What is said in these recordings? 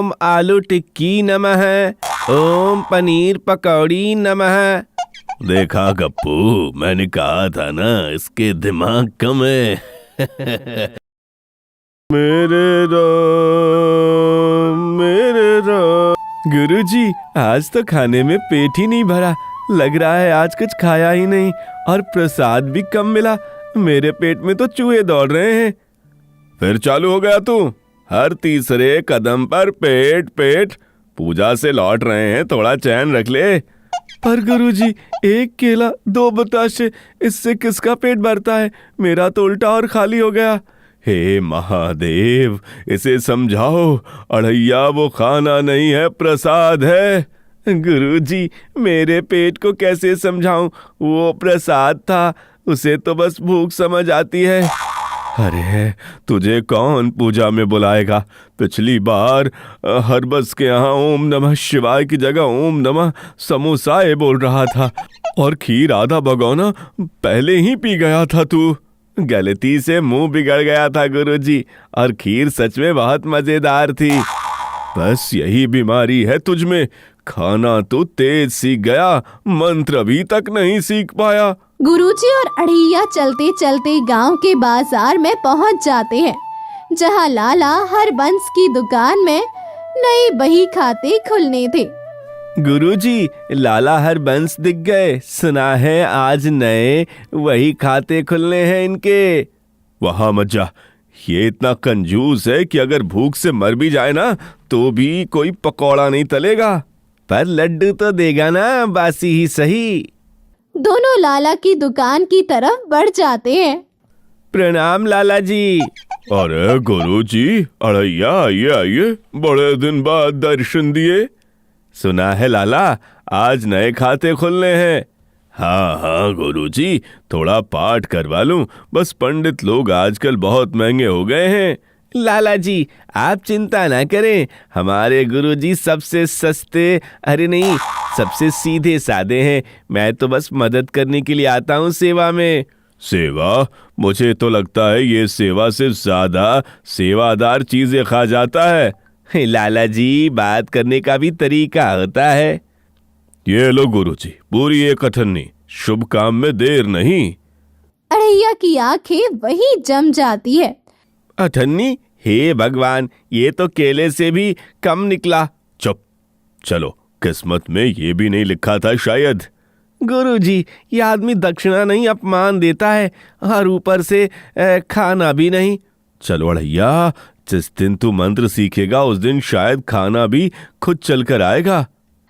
ओम आलू टिक्की नमः, ओम पनीर पकौड़ी नमः। देखा गप्पू, मैंने कहा था ना इसके दिमाग कम है। मेरे राम। गुरुजी, आज तो खाने में पेट ही नहीं भरा। लग रहा है आज कुछ खाया ही नहीं, और प्रसाद भी कम मिला। मेरे पेट में तो चूहे दौड़ रहे हैं। फिर चालू हो गया तू, हर तीसरे कदम पर पेट पेट। पूजा से लौट रहे हैं, थोड़ा चैन रख ले। पर गुरुजी, एक केला 2 बताशे, इससे किसका पेट भरता है? मेरा तो उल्टा और खाली हो गया। हे महादेव, इसे समझाओ, अढ़ैया वो खाना नहीं है, प्रसाद है। गुरुजी, मेरे पेट को कैसे समझाऊं? वो प्रसाद था, उसे तो बस भूख समझ आती है। अरे, तुझे कौन पूजा में बुलाएगा? पिछली बार हरबस के यहाँ ओम नमः शिवाय की जगह ओम नमः समोसाए बोल रहा था, और खीर आधा भगोना पहले ही पी गया था तू। गलती से मुंह बिगड़ गया था गुरुजी, और खीर सच में बहुत मजेदार थी। बस यही बीमारी है तुझ में, खाना तो तेज सीख गया, मंत्र अभी तक नहीं सीख पाया। गुरुजी और अढ़ैया चलते चलते गांव के बाजार में पहुंच जाते हैं, जहां लाला हरबंस की दुकान में नए बही खाते खुलने थे। गुरुजी, लाला हरबंस दिख गए। सुना है आज नए वही खाते खुलने हैं इनके। वहां मत जा, ये इतना कंजूस है कि अगर भूख से मर भी जाए ना तो भी कोई पकौड़ा नहीं तलेगा। पर लड्डू तो देगा ना, बासी ही सही। दोनों लाला की दुकान की तरफ बढ़ जाते हैं। प्रणाम लाला जी। अरे गुरुजी, अढ़ैया आइए आइए, बड़े दिन बाद दर्शन दिए। सुना है लाला आज नए खाते खुलने हैं। हाँ हाँ गुरुजी, थोड़ा पाठ करवा लूं, बस पंडित लोग आजकल बहुत महंगे हो गए हैं। लाला जी, आप चिंता ना करें, हमारे गुरुजी सबसे सस्ते, अरे नहीं, सबसे सीधे साधे हैं। मैं तो बस मदद करने के लिए आता हूँ सेवा में। सेवा? मुझे तो लगता है ये सेवा से ज्यादा सेवादार चीजें खा जाता है। लाला जी, बात करने का भी तरीका होता है। ये लो गुरुजी, पूरी एक अठन्नी, शुभ काम में देर नहीं। अढ़ैया की आंखें वही जम जाती है। अठन्नी? हे भगवान, ये तो केले से भी कम निकला। चुप, चलो, किस्मत में ये भी नहीं लिखा था शायद। गुरुजी, ये आदमी दक्षिणा नहीं अपमान देता है, और ऊपर से खाना भी नहीं। चलो अढ़ैया, जिस दिन तू मंत्र सीखेगा उस दिन शायद खाना भी खुद चल कर आएगा।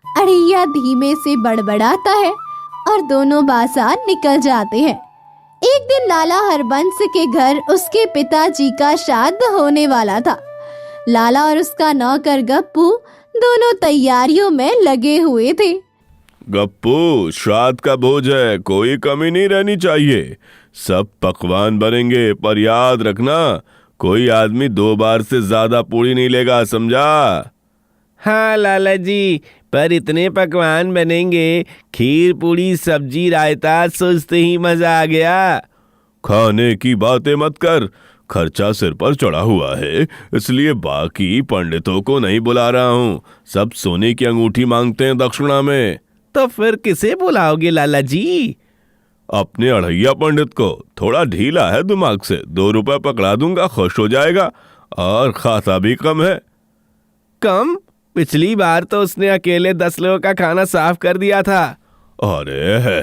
अढ़ैया धीमे से बड़बड़ाता है और दोनों बाजार निकल जाते हैं। एक दिन लाला हरबंस के घर उसके पिताजी का श्राद्ध होने वाला था। लाला और उसका नौकर गप्पू दोनों तैयारियों में लगे हुए थे। गप्पू, श्राद्ध का भोज है, कोई कमी नहीं रहनी चाहिए। सब पकवान बनेंगे, पर याद रखना कोई आदमी 2 बार से ज्यादा पूरी नहीं लेगा, समझा? हाँ लाला जी, पर इतने पकवान बनेंगे, खीर पूरी सब्जी रायता, सोचते ही मजा आ गया। खाने की बातें मत कर, खर्चा सिर पर चढ़ा हुआ है, इसलिए बाकी पंडितों को नहीं बुला रहा हूँ। सब सोने की अंगूठी मांगते हैं दक्षिणा में। तो फिर किसे बुलाओगे लाला जी? अपने अढ़ैया पंडित को। थोड़ा ढीला है दिमाग से, 2 रुपए पकड़ा दूंगा, खुश हो जाएगा, और खाता भी कम है। कम? पिछली बार तो उसने अकेले 10 लोगों का खाना साफ कर दिया था। अरे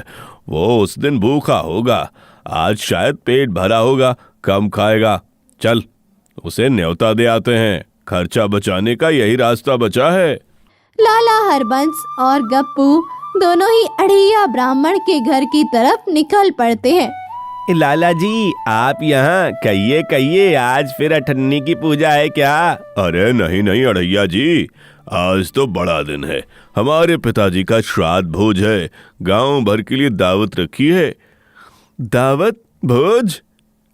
वो उस दिन भूखा होगा, आज शायद पेट भरा होगा, कम खाएगा। चल, उसे न्योता दे आते हैं, खर्चा बचाने का यही रास्ता बचा है। लाला हरबंस और गप्पू दोनों ही अढ़ैया ब्राह्मण के घर की तरफ निकल पड़ते हैं। लाला जी, आप यहाँ कहिए कहिए, आज फिर अठन्नी की पूजा है क्या? अरे नहीं नहीं अढ़ैया जी, आज तो बड़ा दिन है, हमारे पिताजी का श्राद्ध भोज है, गांव भर के लिए दावत रखी है। दावत भोज?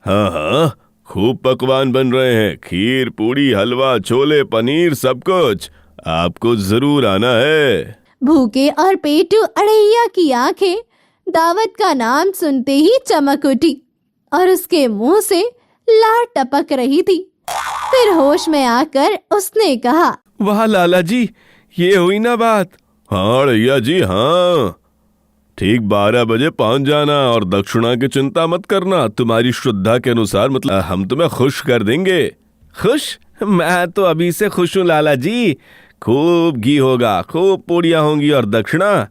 हाँ हाँ, खूब पकवान बन रहे हैं, खीर पूड़ी हलवा छोले पनीर सब कुछ, आपको जरूर आना है। भूखे और पेटू अढ़ैया की आंखें दावत का नाम सुनते ही चमक उठी और उसके मुंह से लार टपक रही थी। फिर होश में आकर उसने कहा, वाह लाला जी, ये हुई ना बात। हाँ अड़ैया जी हाँ, ठीक 12 बजे पहुंच जाना और दक्षिणा की चिंता मत करना। तुम्हारी श्रद्धा के अनुसार, मतलब हम तुम्हें खुश कर देंगे। खुश? मैं तो अभी से खुश हूँ लाला जी। खूब घी होगा, खूब पूड़ियाँ होंगी और दक्षिणा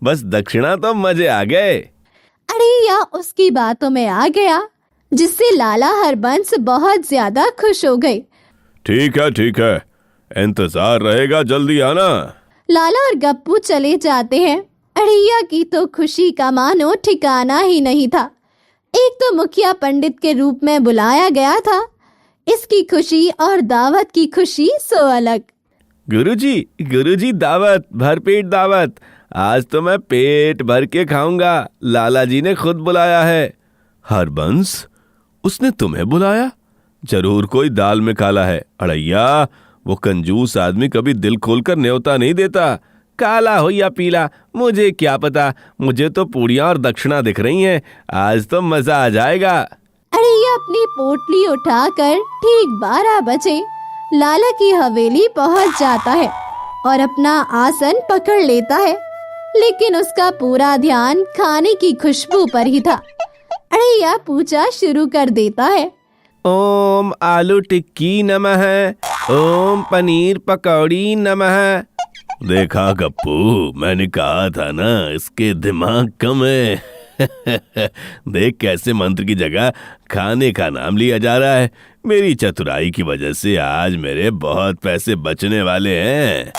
बस दक्षिणा तो मजे आ गए। अड़ैया उसकी बातों में आ गया, जिससे लाला हरबंस बहुत ज्यादा खुश हो गए। ठीक है, इंतजार रहेगा, जल्दी आना। लाला और गप्पू चले जाते हैं। अड़ैया की तो खुशी का मानो ठिकाना ही नहीं था। एक तो मुखिया पंडित के रूप में बुलाया गया था, इसकी खुशी और दावत की खुशी सो अलग। गुरुजी दावत, भरपेट दावत। आज तो मैं पेट भर के खाऊंगा, लाला जी ने खुद बुलाया है। हरबंस, उसने तुम्हें बुलाया? जरूर कोई दाल में काला है। अड़ैया, वो कंजूस आदमी कभी दिल खोलकर न्योता नहीं देता। काला हो या पीला मुझे क्या पता, मुझे तो पूड़ियाँ और दक्षिणा दिख रही हैं। आज तो मजा आ जाएगा। अड़ैया अपनी पोटली उठाकर ठीक 12 बजे लाला की हवेली पहुंच जाता है और अपना आसन पकड़ लेता है, लेकिन उसका पूरा ध्यान खाने की खुशबू पर ही था। अड़ैया पूजा शुरू कर देता है। ओम आलू टिक्की नमः, ओम पनीर पकौड़ी नमः। देखा गप्पू, मैंने कहा था ना इसके दिमाग कम है देख कैसे मंत्र की जगह खाने का नाम लिया जा रहा है। मेरी चतुराई की वजह से आज मेरे बहुत पैसे बचने वाले हैं।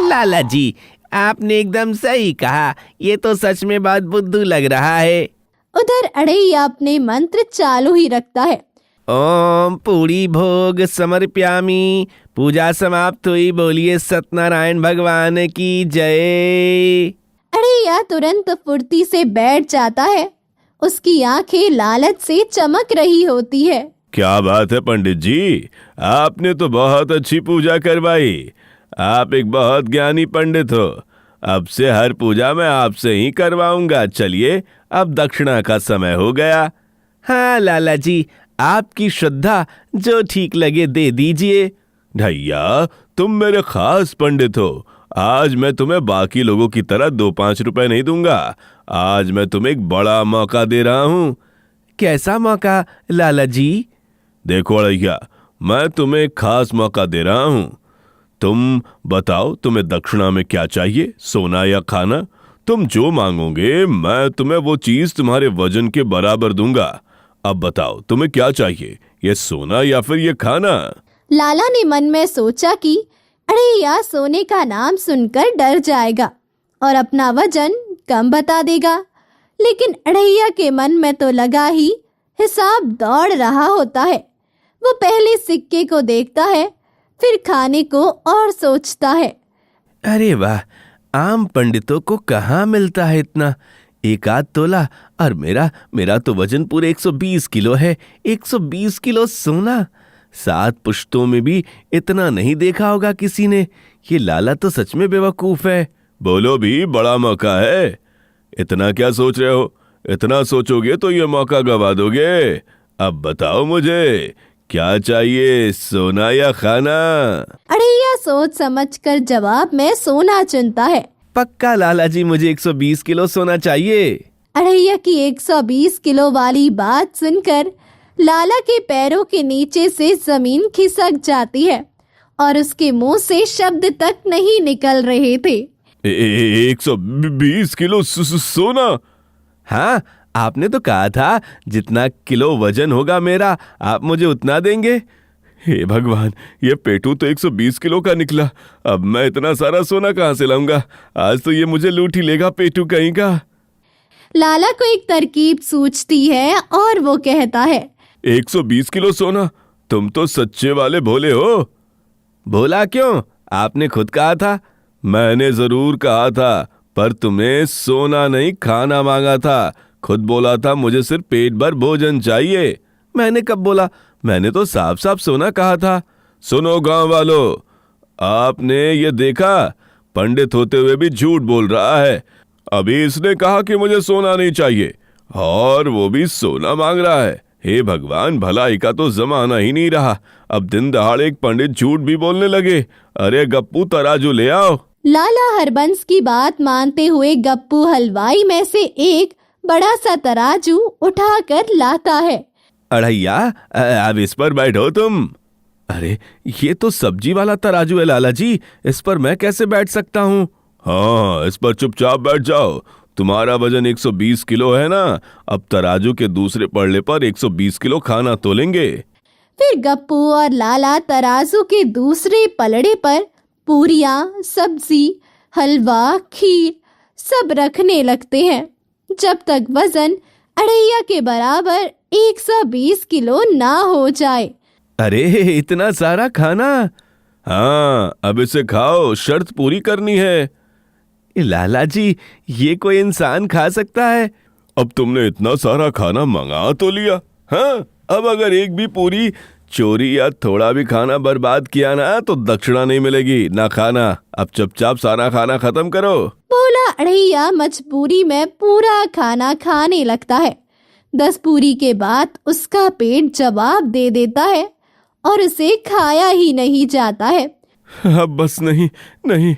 लाला जी, आपने एकदम सही कहा, ये तो सच में बहुत बुद्धू लग रहा है। उधर अड़ैया अपने मंत्र चालू ही रखता है। ओम पूरी भोग समर्प्यामी। पूजा समाप्त हुई, बोलिए सत्यनारायण भगवान की जय। अड़ैया तुरंत फुर्ती से बैठ जाता है। उसकी आंखें लालच से चमक रही होती है। क्या बात है पंडित जी, आपने तो बहुत अच्छी पूजा करवाई। आप एक बहुत ज्ञानी पंडित हो। अब से हर पूजा मैं आपसे ही करवाऊंगा। चलिए, अब दक्षिणा का समय हो गया। हाँ लाला जी, आपकी श्रद्धा, जो ठीक लगे दे दीजिए। भैया, तुम मेरे खास पंडित हो। आज मैं तुम्हें बाकी लोगों की तरह 2-5 रुपए नहीं दूंगा। आज मैं तुम्हें एक बड़ा मौका दे रहा हूँ। कैसा मौका लाला जी? देखो अड़ैया, मैं तुम्हें एक खास मौका दे रहा हूँ। तुम बताओ, तुम्हें दक्षिणा में क्या चाहिए, सोना या खाना? तुम जो मांगोगे मैं तुम्हें वो चीज तुम्हारे वजन के बराबर दूंगा। अब बताओ तुम्हें क्या चाहिए, ये सोना या फिर ये खाना? लाला ने मन में सोचा कि अड़ैया सोने का नाम सुनकर डर जाएगा और अपना वजन कम बता देगा, लेकिन अड़ैया के मन में तो लगा ही हिसाब दौड़ रहा होता है। वो पहले सिक्के को देखता है, फिर खाने को और सोचता है। अरे वाह, आम पंडितों को कहाँ मिलता है इतना? 1 आध तोला, और मेरा तो वजन पूरे 120 किलो है। 120 किलो सोना, 7 पुश्तों में भी इतना नहीं देखा होगा किसी ने। ये लाला तो सच में बेवकूफ है। बोलो भी, बड़ा मौका है। इतना क्या सोच रहे हो? इतना सोचोगे तो ये मौका गवा दोगे। अब बताओ मुझे, क्या चाहिए, सोना या खाना? अड़ैया सोच समझकर जवाब में सोना चुनता है। पक्का लाला जी, मुझे 120 किलो सोना चाहिए। अड़ैया की 120 किलो वाली बात सुनकर लाला के पैरों के नीचे से जमीन खिसक जाती है और उसके मुंह से शब्द तक नहीं निकल रहे थे। 120 किलो सोना? हाँ, आपने तो कहा था जितना किलो वजन होगा मेरा, आप मुझे उतना देंगे। हे भगवान, ये पेटू तो 120 किलो का निकला। अब मैं इतना सारा सोना कहाँ से लाऊंगा? आज तो ये मुझे लूट ही लेगा, पेटू कहीं का। लाला को एक तरकीब सूझती है और वो कहता है, 120 किलो सोना? तुम तो सच्चे वाले भोले हो। भोला क्यों? आपने खुद कहा था। मैंने जरूर कहा था, पर तुमने सोना नहीं खाना मांगा था। खुद बोला था मुझे सिर्फ पेट भर भोजन चाहिए। मैंने कब बोला? मैंने तो साफ साफ सोना कहा था। सुनो गांव वालों, आपने ये देखा, पंडित होते हुए भी झूठ बोल रहा है। अभी इसने कहा कि मुझे सोना नहीं चाहिए और वो भी सोना मांग रहा है। हे भगवान, भलाई का तो जमाना ही नहीं रहा। अब दिन दहाड़े एक पंडित झूठ भी बोलने लगे। अरे गप्पू तराजू ले आओ। लाला हरबंस की बात मानते हुए गप्पू हलवाई में से एक बड़ा सा तराजू उठाकर लाता है। अढ़ैया, अब इस पर बैठो तुम। अरे ये तो सब्जी वाला तराजू है लाला जी, इस पर मैं कैसे बैठ सकता हूँ? हाँ, इस पर चुपचाप बैठ जाओ। तुम्हारा वजन 120 किलो है ना, अब तराजू के दूसरे पड़ले पर 120 किलो खाना तोलेंगे। फिर गप्पू और लाला तराजू के दूसरे पलड़े पर पूरियां, सब्जी, हलवा, खीर सब रखने लगते हैं, जब तक वजन अढ़ैया के बराबर 120 किलो ना हो जाए। अरे इतना सारा खाना? हाँ, अब इसे खाओ, शर्त पूरी करनी है। लाला जी, ये कोई इंसान खा सकता है? अब तुमने इतना सारा खाना मंगा तो लिया, हाँ? अब अगर एक भी पूरी चोरी या थोड़ा भी खाना बर्बाद किया ना तो दक्षिणा नहीं मिलेगी ना खाना। अब चुपचाप सारा खाना खत्म करो। बोला अढ़ैया मजबूरी में पूरा खाना खाने लगता है। 10 पूरी के बाद उसका पेट जवाब दे देता है और उसे खाया ही नहीं जाता है। अब बस नहीं नहीं।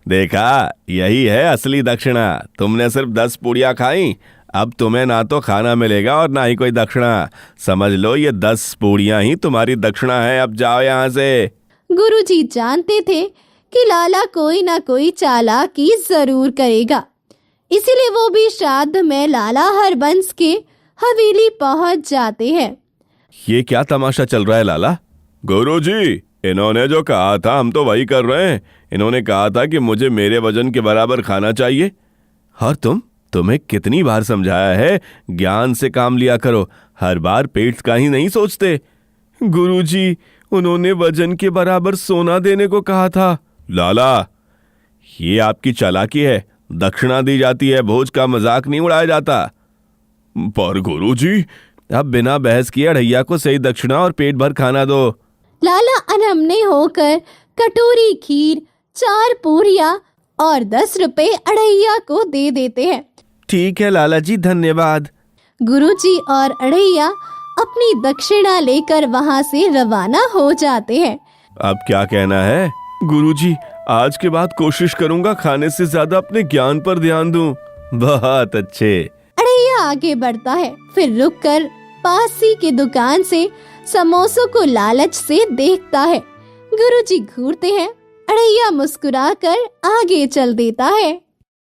देखा, यही है असली दक्षिणा। तुमने सिर्फ 10 पूड़ियाँ खाई, अब तुम्हें ना तो खाना मिलेगा और ना ही कोई दक्षिणा। समझ लो ये 10 पूड़ियाँ ही तुम्हारी दक्षिणा है। अब जाओ यहाँ से। गुरुजी जानते थे कि लाला कोई ना कोई चालाकी जरूर करेगा, इसीलिए वो भी श्राद्ध में लाला हरबंस के हवेली पहुंच जाते हैं। ये क्या तमाशा चल रहा है लाला? गुरुजी, इन्होंने जो कहा था हम तो वही कर रहे हैं। इन्होंने कहा था कि मुझे मेरे वजन के बराबर खाना चाहिए। और तुम्हें कितनी बार समझाया है, ज्ञान से काम लिया करो, हर बार पेट का ही नहीं सोचते। गुरुजी, उन्होंने वजन के बराबर सोना देने को कहा था। लाला, ये आपकी चालाकी है। दक्षिणा दी जाती है, भोज का मजाक नहीं उड़ाया जाता। पर गुरुजी, अब बिना बहस किए अढ़ैया को सही दक्षिणा और पेट भर खाना दो। लाला अनमने होकर कटोरी खीर, 4 पूरियां और 10 रुपए अढ़ैया को दे देते हैं। ठीक है लाला जी, धन्यवाद। गुरुजी और अढ़ैया अपनी दक्षिणा लेकर वहां से रवाना हो जाते हैं। अब क्या कहना है? गुरुजी, आज के बाद कोशिश करूंगा खाने से ज्यादा अपने ज्ञान पर ध्यान दूं। बहुत अच्छे। अढ़ैया आगे बढ़ता है, फिर रुककर पासी की दुकान से समोसों को लालच से देखता है। गुरुजी घूरते हैं, अढ़ैया मुस्कुराकर आगे चल देता है।